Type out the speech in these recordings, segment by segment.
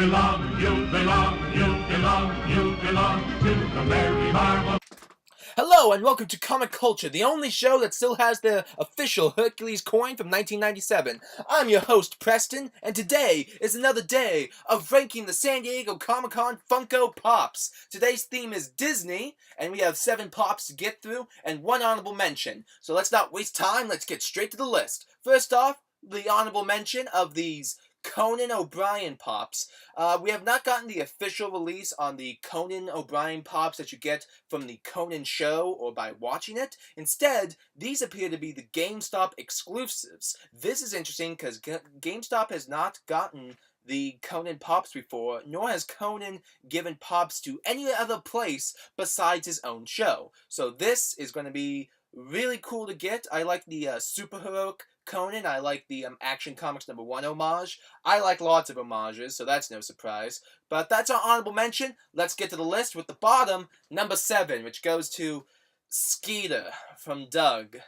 you belong to the Merry Marvel. Hello and welcome to Comic Culture, the only show that still has the official Hercules coin from 1997. I'm your host, Preston, and today is another day of ranking the San Diego Comic-Con Funko Pops. Today's theme is Disney, and we have 7 Pops to get through and 1 honorable mention. So let's not waste time, let's get straight to the list. First off, the honorable mention of these Conan O'Brien Pops. We have not gotten the official release on the Conan O'Brien Pops that you get from the Conan show or by watching it. Instead, these appear to be the GameStop exclusives. This is interesting because GameStop has not gotten the Conan Pops before, nor has Conan given Pops to any other place besides his own show. So this is going to be really cool to get. I like the superheroic Conan. I like the Action Comics #1 homage. I like lots of homages, so that's no surprise. But that's our honorable mention. Let's get to the list with the bottom, number 7, which goes to Skeeter from Doug.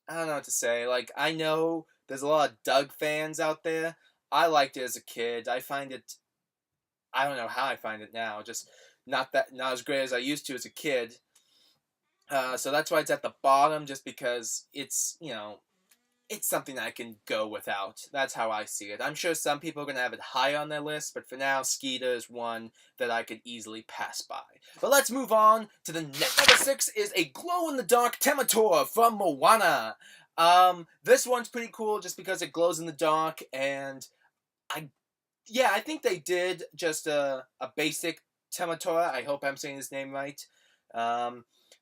I don't know what to say. Like, I know there's a lot of Doug fans out there. I liked it as a kid. I find it... I don't know how I find it now. Just not as great as I used to as a kid. So that's why it's at the bottom, just because it's, it's something I can go without. That's how I see it. I'm sure some people are going to have it high on their list, but for now, Skeeter is one that I could easily pass by. But let's move on to the next. Number 6 is a glow-in-the-dark Temator from Moana. This one's pretty cool just because it glows in the dark, and I think they did just a basic Tematora. I hope I'm saying his name right.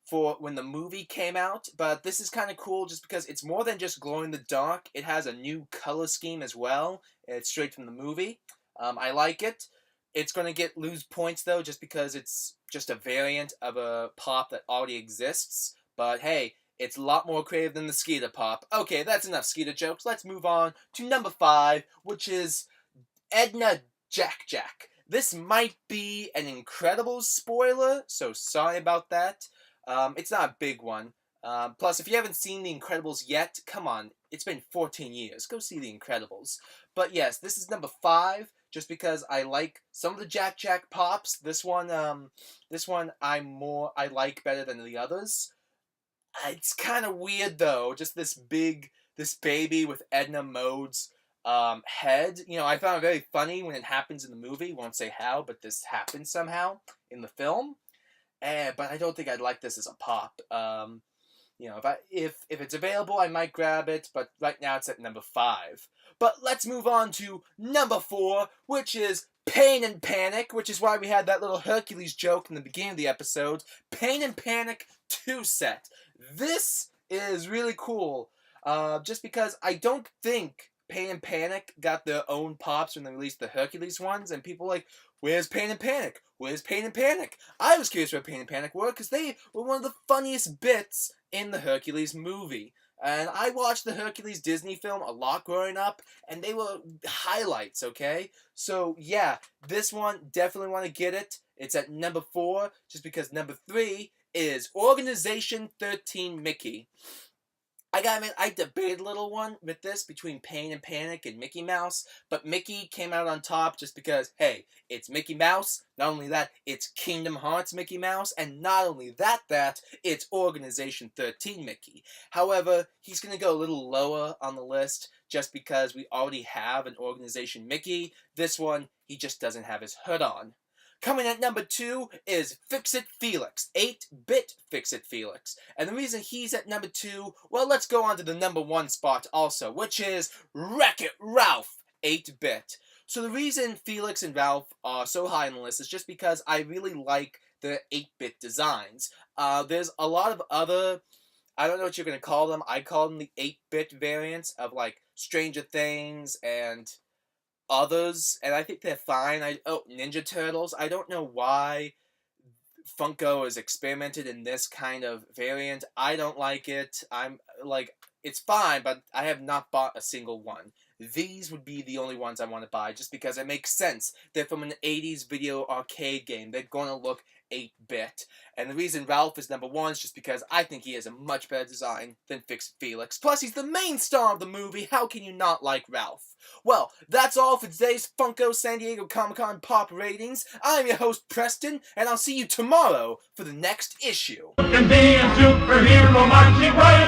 For when the movie came out, but this is kind of cool just because it's more than just glow in the dark. It has a new color scheme as well. It's straight from the movie. I like it. It's going to lose points though just because it's just a variant of a pop that already exists. But hey, it's a lot more creative than the Skeeter pop. Okay, that's enough Skeeter jokes. Let's move on to number 5, which is Edna Jack. This might be an Incredibles spoiler, so sorry about that. It's not a big one. Plus, if you haven't seen The Incredibles yet, come on, it's been 14 years. Go see The Incredibles. But yes, this is number 5, just because I like some of the Jack pops. This one I like better than the others. It's kind of weird though, just this baby with Edna Mode's head. I found it very funny when it happens in the movie. Won't say how, but this happens somehow in the film. But I don't think I'd like this as a pop. If it's available, I might grab it, but right now it's at number 5. But let's move on to number 4, which is Pain and Panic, which is why we had that little Hercules joke in the beginning of the episode. Pain and Panic 2 set. This is really cool, just because I don't think Pain and Panic got their own pops when they released the Hercules ones, and people were like, where's Pain and Panic? Where's Pain and Panic? I was curious where Pain and Panic were, because they were one of the funniest bits in the Hercules movie. And I watched the Hercules Disney film a lot growing up, and they were highlights, okay? So, yeah, this one, definitely want to get it. It's at number 4, just because number 3 is Organization 13 Mickey. I gotta admit, I debated a little one with this between Pain and Panic and Mickey Mouse, but Mickey came out on top just because, hey, it's Mickey Mouse. Not only that, it's Kingdom Hearts Mickey Mouse, and not only that, it's Organization 13 Mickey. However, he's gonna go a little lower on the list just because we already have an Organization Mickey. This one, he just doesn't have his hood on. Coming at number 2 is Fix-It Felix, 8-bit Fix-It Felix. And the reason he's at number 2, well, let's go on to the number 1 spot also, which is Wreck-It Ralph, 8-bit. So the reason Felix and Ralph are so high on the list is just because I really like the 8-bit designs. There's a lot of other, I don't know what you're going to call them, I call them the 8-bit variants of like Stranger Things and others, and I think they're fine. Ninja Turtles. I don't know why Funko has experimented in this kind of variant. I don't like it. It's fine, but I have not bought a single one. These would be the only ones I want to buy, just because it makes sense. They're from an 80s video arcade game. They're going to look 8-bit. And the reason Ralph is number 1 is just because I think he has a much better design than Fix Felix. Plus, he's the main star of the movie. How can you not like Ralph? Well, that's all for today's Funko San Diego Comic-Con Pop Ratings. I'm your host, Preston, and I'll see you tomorrow for the next issue. Can be a superhero marching right